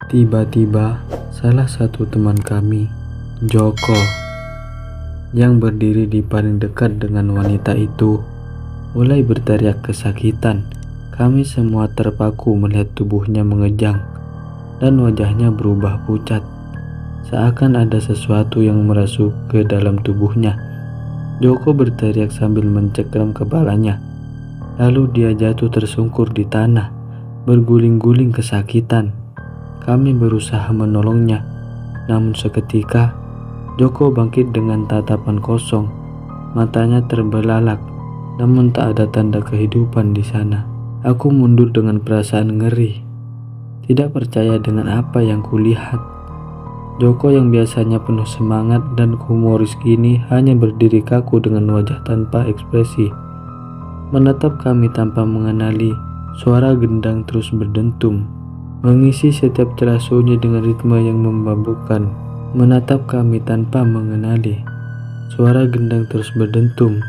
Tiba-tiba, salah satu teman kami, Joko, yang berdiri di paling dekat dengan wanita itu, mulai berteriak kesakitan. Kami semua terpaku melihat tubuhnya mengejang dan wajahnya berubah pucat, seakan ada sesuatu yang merasuk ke dalam tubuhnya. Joko berteriak sambil mencengkram kepalanya. Lalu dia jatuh tersungkur di tanah, berguling-guling kesakitan. Kami berusaha menolongnya, namun seketika Joko bangkit dengan tatapan kosong. Matanya terbelalak, namun tak ada tanda kehidupan di sana. Aku mundur dengan perasaan ngeri, tidak percaya dengan apa yang kulihat. Joko yang biasanya penuh semangat dan humoris kini hanya berdiri kaku dengan wajah tanpa ekspresi, menatap kami tanpa mengenali. Suara gendang terus berdentum, mengisi setiap celah sunyi dengan ritme yang memabukkan. Menatap kami tanpa mengenali. Suara gendang terus berdentum,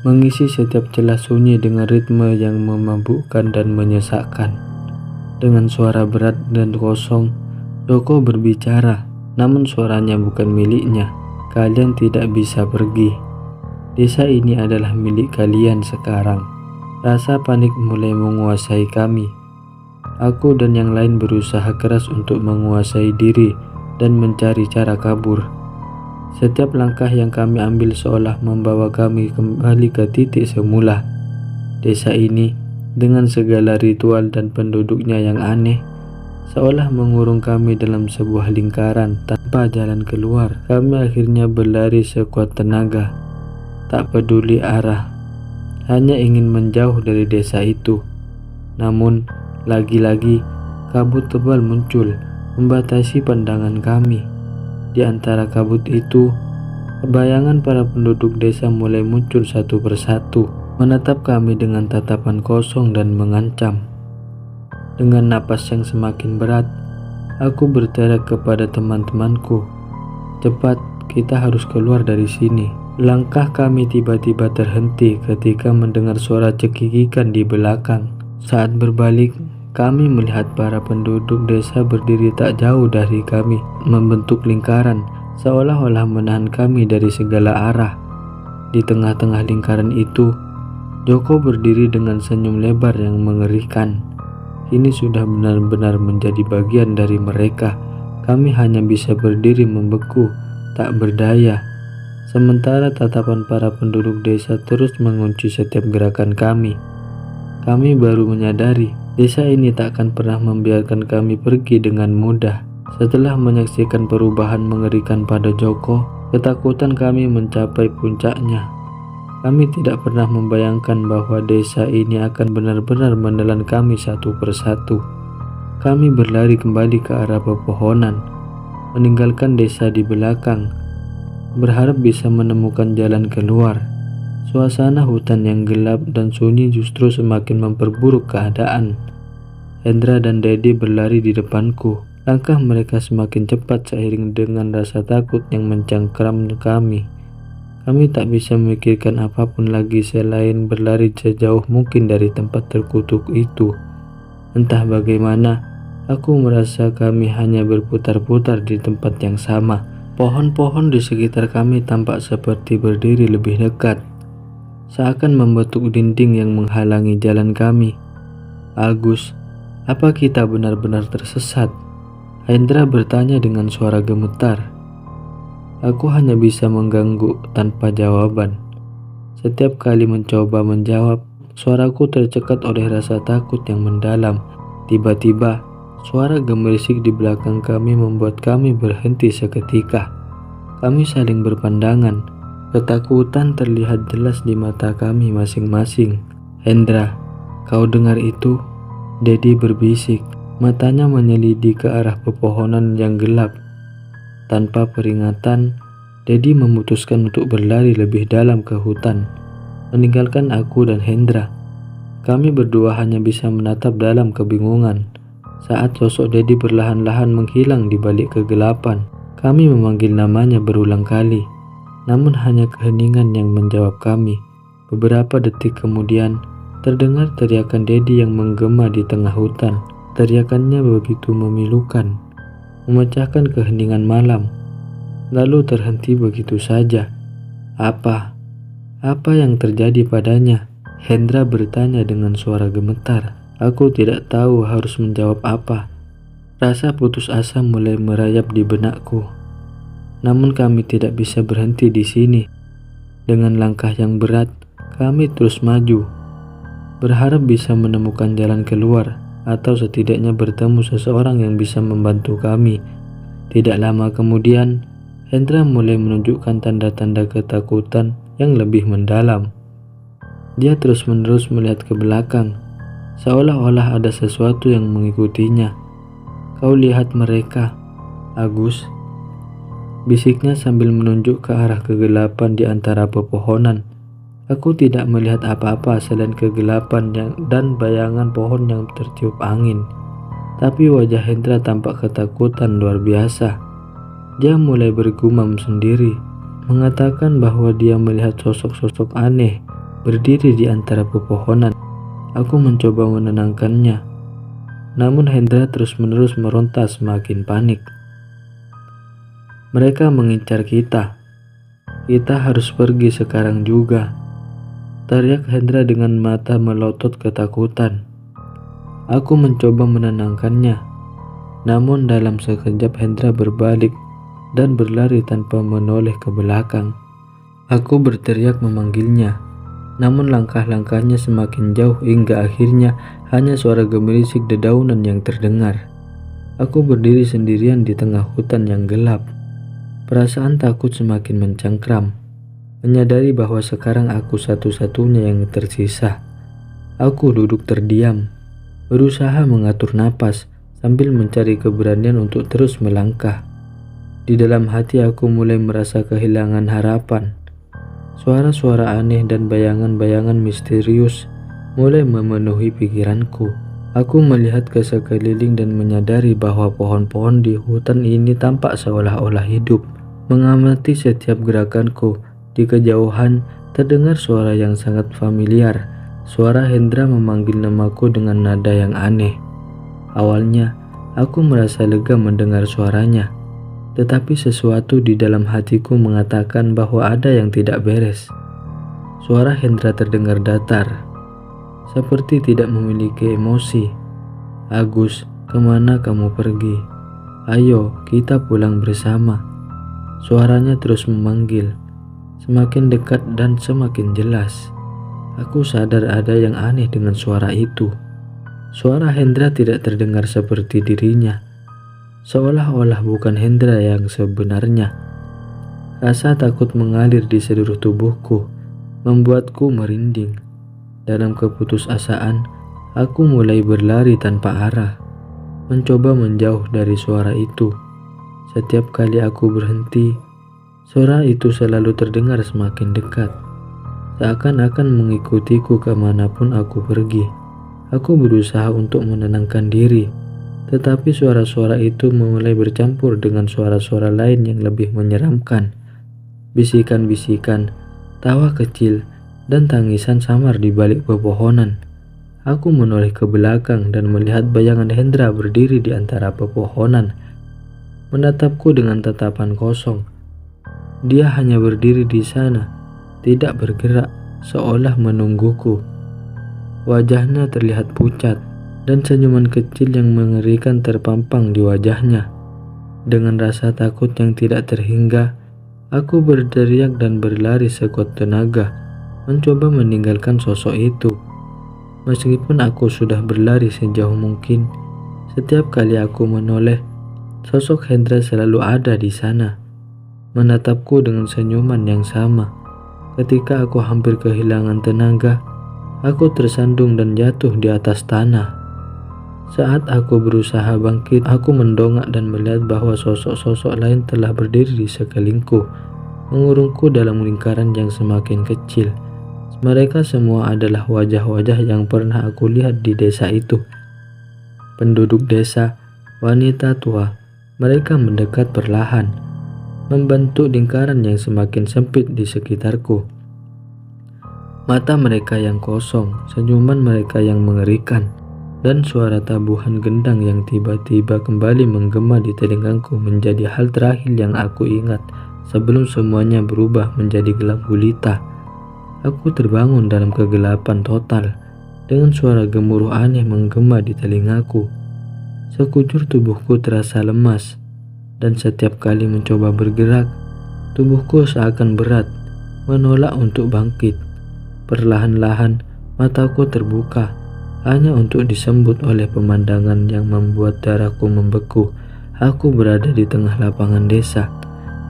mengisi setiap celah sunyi dengan ritme yang memabukkan dan menyesakkan. Dengan suara berat dan kosong, Joko berbicara, namun suaranya bukan miliknya. Kalian tidak bisa pergi. Desa ini adalah milik kalian sekarang. Rasa panik mulai menguasai kami. Aku dan yang lain berusaha keras untuk menguasai diri dan mencari cara kabur. Setiap langkah yang kami ambil seolah membawa kami kembali ke titik semula. Desa ini dengan segala ritual dan penduduknya yang aneh, seolah mengurung kami dalam sebuah lingkaran tanpa jalan keluar. Kami akhirnya berlari sekuat tenaga, tak peduli arah, hanya ingin menjauh dari desa itu. Namun, lagi-lagi kabut tebal muncul, membatasi pandangan kami. Di antara kabut itu, bayangan para penduduk desa mulai muncul satu persatu, menatap kami dengan tatapan kosong dan mengancam. Dengan napas yang semakin berat, aku berteriak kepada teman-temanku, "Cepat, kita harus keluar dari sini." Langkah kami tiba-tiba terhenti ketika mendengar suara cekikikan di belakang. Saat berbalik, kami melihat para penduduk desa berdiri tak jauh dari kami, membentuk lingkaran, seolah-olah menahan kami dari segala arah. Di tengah-tengah lingkaran itu, Joko berdiri dengan senyum lebar yang mengerikan. Ini sudah benar-benar menjadi bagian dari mereka. Kami hanya bisa berdiri membeku, tak berdaya. Sementara tatapan para penduduk desa terus mengunci setiap gerakan kami. Kami baru menyadari desa ini tak akan pernah membiarkan kami pergi dengan mudah. Setelah menyaksikan perubahan mengerikan pada Joko, ketakutan kami mencapai puncaknya. Kami tidak pernah membayangkan bahwa desa ini akan benar-benar menelan kami satu persatu. Kami berlari kembali ke arah pepohonan, meninggalkan desa di belakang, berharap bisa menemukan jalan keluar. Suasana hutan yang gelap dan sunyi justru semakin memperburuk keadaan. Hendra dan Dedi berlari di depanku. Langkah mereka semakin cepat seiring dengan rasa takut yang mencengkram kami. Kami tak bisa memikirkan apapun lagi selain berlari sejauh mungkin dari tempat terkutuk itu. Entah bagaimana, aku merasa kami hanya berputar-putar di tempat yang sama. Pohon-pohon di sekitar kami tampak seperti berdiri lebih dekat, seakan membentuk dinding yang menghalangi jalan kami. "Agus, apa kita benar-benar tersesat?" Hendra bertanya dengan suara gemetar. Aku hanya bisa mengganggu tanpa jawaban. Setiap kali mencoba menjawab, suaraku tercekat oleh rasa takut yang mendalam. Tiba-tiba, suara gemerisik di belakang kami membuat kami berhenti seketika. Kami saling berpandangan. Ketakutan terlihat jelas di mata kami masing-masing. "Hendra, kau dengar itu?" Dedi berbisik. Matanya menyelidiki ke arah pepohonan yang gelap. Tanpa peringatan, Dedi memutuskan untuk berlari lebih dalam ke hutan, meninggalkan aku dan Hendra. Kami berdua hanya bisa menatap dalam kebingungan saat sosok Dedi perlahan-lahan menghilang di balik kegelapan. Kami memanggil namanya berulang kali, namun hanya keheningan yang menjawab kami. Beberapa detik kemudian, terdengar teriakan Dedi yang menggema di tengah hutan. Teriakannya begitu memilukan, memecahkan keheningan malam, lalu terhenti begitu saja. Apa yang terjadi padanya? Hendra bertanya dengan suara gemetar. Aku tidak tahu harus menjawab apa. Rasa putus asa mulai merayap di benakku. Namun kami tidak bisa berhenti di sini. Dengan langkah yang berat, kami terus maju, berharap bisa menemukan jalan keluar atau setidaknya bertemu seseorang yang bisa membantu kami. Tidak lama kemudian, Hendra mulai menunjukkan tanda-tanda ketakutan yang lebih mendalam. Dia terus-menerus melihat ke belakang, seolah-olah ada sesuatu yang mengikutinya. Kau lihat mereka, Agus, bisiknya sambil menunjuk ke arah kegelapan di antara pepohonan. Aku tidak melihat apa-apa selain kegelapan dan bayangan pohon yang tertiup angin. Tapi wajah Hendra tampak ketakutan luar biasa. Dia mulai bergumam sendiri, mengatakan bahwa dia melihat sosok-sosok aneh berdiri di antara pepohonan. Aku mencoba menenangkannya, namun Hendra terus-menerus meronta semakin panik. Mereka mengincar kita. Kita harus pergi sekarang juga, teriak Hendra dengan mata melotot ketakutan. Aku mencoba menenangkannya, namun dalam sekejap Hendra berbalik dan berlari tanpa menoleh ke belakang. Aku berteriak memanggilnya, namun langkah-langkahnya semakin jauh hingga akhirnya hanya suara gemerisik dedaunan yang terdengar. Aku berdiri sendirian di tengah hutan yang gelap. Perasaan takut semakin mencengkram. Menyadari bahwa sekarang aku satu-satunya yang tersisa. Aku duduk terdiam, berusaha mengatur napas sambil mencari keberanian untuk terus melangkah. Di dalam hati aku mulai merasa kehilangan harapan. Suara-suara aneh dan bayangan-bayangan misterius mulai memenuhi pikiranku. Aku melihat ke sekeliling dan menyadari bahwa pohon-pohon di hutan ini tampak seolah-olah hidup, mengamati setiap gerakanku. Di kejauhan terdengar suara yang sangat familiar. Suara Hendra memanggil namaku dengan nada yang aneh. Awalnya aku merasa lega mendengar suaranya, tetapi sesuatu di dalam hatiku mengatakan bahwa ada yang tidak beres. Suara Hendra terdengar datar, seperti tidak memiliki emosi. Agus, kemana kamu pergi? Ayo kita pulang bersama. Suaranya terus memanggil, semakin dekat dan semakin jelas. Aku sadar ada yang aneh dengan suara itu. Suara Hendra tidak terdengar seperti dirinya, seolah-olah bukan Hendra yang sebenarnya. Rasa takut mengalir di seluruh tubuhku, membuatku merinding. Dalam keputusasaan, aku mulai berlari tanpa arah, mencoba menjauh dari suara itu. Setiap kali aku berhenti, suara itu selalu terdengar semakin dekat, seakan-akan mengikutiku kemanapun aku pergi. Aku berusaha untuk menenangkan diri, tetapi suara-suara itu mulai bercampur dengan suara-suara lain yang lebih menyeramkan. Bisikan-bisikan, tawa kecil, dan tangisan samar di balik pepohonan. Aku menoleh ke belakang dan melihat bayangan Hendra berdiri di antara pepohonan, menatapku dengan tatapan kosong. Dia hanya berdiri di sana, tidak bergerak, seolah menungguku. Wajahnya terlihat pucat, dan senyuman kecil yang mengerikan terpampang di wajahnya. Dengan rasa takut yang tidak terhingga, aku berteriak dan berlari sekuat tenaga, mencoba meninggalkan sosok itu. Meskipun aku sudah berlari sejauh mungkin, setiap kali aku menoleh, sosok Hendra selalu ada di sana, menatapku dengan senyuman yang sama. Ketika aku hampir kehilangan tenaga, aku tersandung dan jatuh di atas tanah. Saat aku berusaha bangkit, aku mendongak dan melihat bahwa sosok-sosok lain telah berdiri di sekelilingku, mengurungku dalam lingkaran yang semakin kecil. Mereka semua adalah wajah-wajah yang pernah aku lihat di desa itu. Penduduk desa, wanita tua, mereka mendekat perlahan, membentuk lingkaran yang semakin sempit di sekitarku. Mata mereka yang kosong, senyuman mereka yang mengerikan, dan suara tabuhan gendang yang tiba-tiba kembali menggema di telingaku menjadi hal terakhir yang aku ingat sebelum semuanya berubah menjadi gelap gulita. Aku terbangun dalam kegelapan total dengan suara gemuruh aneh menggema di telingaku. Sekujur tubuhku terasa lemas, dan setiap kali mencoba bergerak, tubuhku seakan berat, menolak untuk bangkit. Perlahan-lahan mataku terbuka, hanya untuk disambut oleh pemandangan yang membuat darahku membeku. Aku berada di tengah lapangan desa,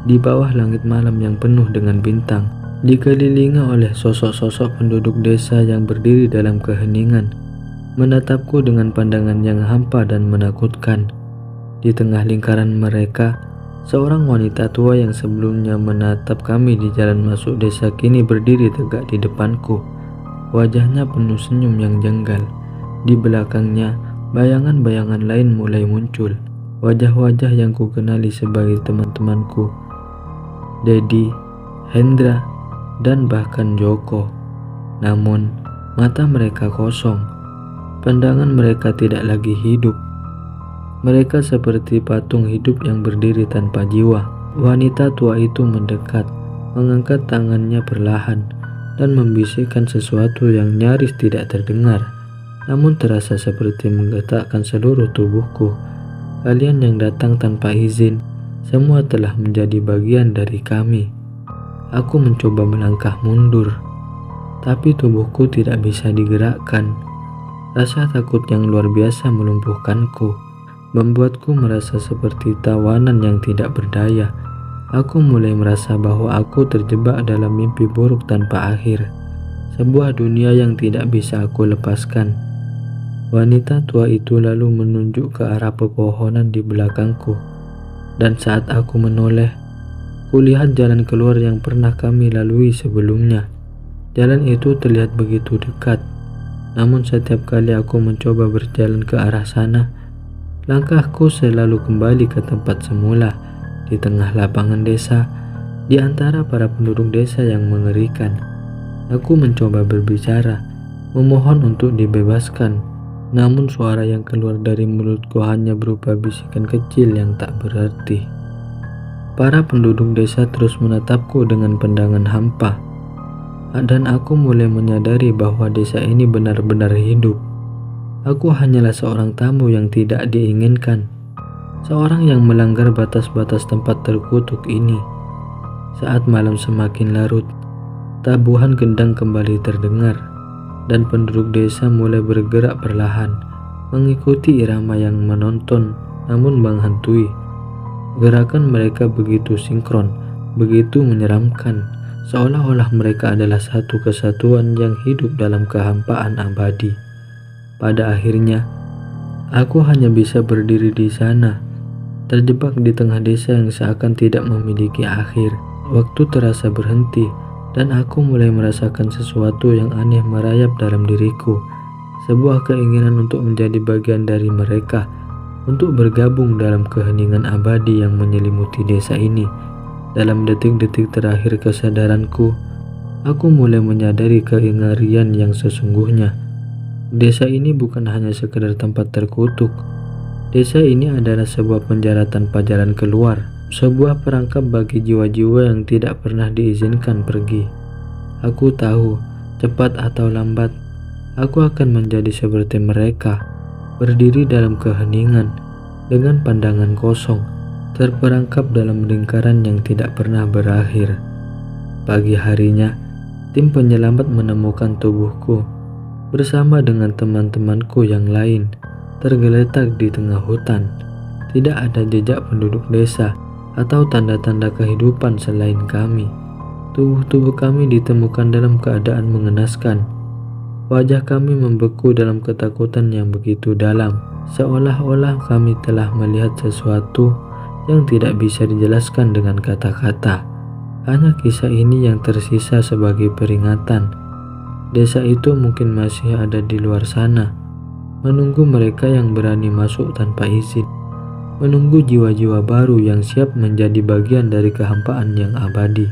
di bawah langit malam yang penuh dengan bintang, dikelilingi oleh sosok-sosok penduduk desa yang berdiri dalam keheningan, menatapku dengan pandangan yang hampa dan menakutkan. Di tengah lingkaran mereka, seorang wanita tua yang sebelumnya menatap kami di jalan masuk desa kini berdiri tegak di depanku. Wajahnya penuh senyum yang jenggal. Di belakangnya, bayangan-bayangan lain mulai muncul. Wajah-wajah yang kukenali sebagai teman-temanku, Dedi, Hendra, dan bahkan Joko. Namun, mata mereka kosong. Pandangan mereka tidak lagi hidup. Mereka seperti patung hidup yang berdiri tanpa jiwa. Wanita tua itu mendekat, mengangkat tangannya perlahan, dan membisikkan sesuatu yang nyaris tidak terdengar, namun terasa seperti menggetakkan seluruh tubuhku. Kalian yang datang tanpa izin, semua telah menjadi bagian dari kami. Aku mencoba melangkah mundur, tapi tubuhku tidak bisa digerakkan. Rasa takut yang luar biasa melumpuhkanku, membuatku merasa seperti tawanan yang tidak berdaya. Aku mulai merasa bahwa aku terjebak dalam mimpi buruk tanpa akhir, sebuah dunia yang tidak bisa aku lepaskan. Wanita tua itu lalu menunjuk ke arah pepohonan di belakangku, dan saat aku menoleh, kulihat jalan keluar yang pernah kami lalui sebelumnya. Jalan itu terlihat begitu dekat, namun setiap kali aku mencoba berjalan ke arah sana, langkahku selalu kembali ke tempat semula, di tengah lapangan desa, di antara para penduduk desa yang mengerikan. Aku mencoba berbicara, memohon untuk dibebaskan, namun suara yang keluar dari mulutku hanya berupa bisikan kecil yang tak berarti. Para penduduk desa terus menatapku dengan pandangan hampa, dan aku mulai menyadari bahwa desa ini benar-benar hidup. Aku hanyalah seorang tamu yang tidak diinginkan, seorang yang melanggar batas-batas tempat terkutuk ini. Saat malam semakin larut, tabuhan gendang kembali terdengar, dan penduduk desa mulai bergerak perlahan, mengikuti irama yang menonton namun menghantui. Gerakan mereka begitu sinkron, begitu menyeramkan, seolah-olah mereka adalah satu kesatuan yang hidup dalam kehampaan abadi. Pada akhirnya, aku hanya bisa berdiri di sana, terjebak di tengah desa yang seakan tidak memiliki akhir. Waktu terasa berhenti, dan aku mulai merasakan sesuatu yang aneh merayap dalam diriku. Sebuah keinginan untuk menjadi bagian dari mereka, untuk bergabung dalam keheningan abadi yang menyelimuti desa ini. Dalam detik-detik terakhir kesadaranku, aku mulai menyadari kengerian yang sesungguhnya. Desa ini bukan hanya sekedar tempat terkutuk. Desa ini adalah sebuah penjara tanpa jalan keluar, sebuah perangkap bagi jiwa-jiwa yang tidak pernah diizinkan pergi. Aku tahu, cepat atau lambat, aku akan menjadi seperti mereka, berdiri dalam keheningan, dengan pandangan kosong, terperangkap dalam lingkaran yang tidak pernah berakhir. Pagi harinya, tim penyelamat menemukan tubuhku, bersama dengan teman-temanku yang lain, tergeletak di tengah hutan. Tidak ada jejak penduduk desa atau tanda-tanda kehidupan selain kami. Tubuh-tubuh kami ditemukan dalam keadaan mengenaskan. Wajah kami membeku dalam ketakutan yang begitu dalam, seolah-olah kami telah melihat sesuatu yang tidak bisa dijelaskan dengan kata-kata. Hanya kisah ini yang tersisa sebagai peringatan. Desa itu mungkin masih ada di luar sana, menunggu mereka yang berani masuk tanpa izin, menunggu jiwa-jiwa baru yang siap menjadi bagian dari kehampaan yang abadi.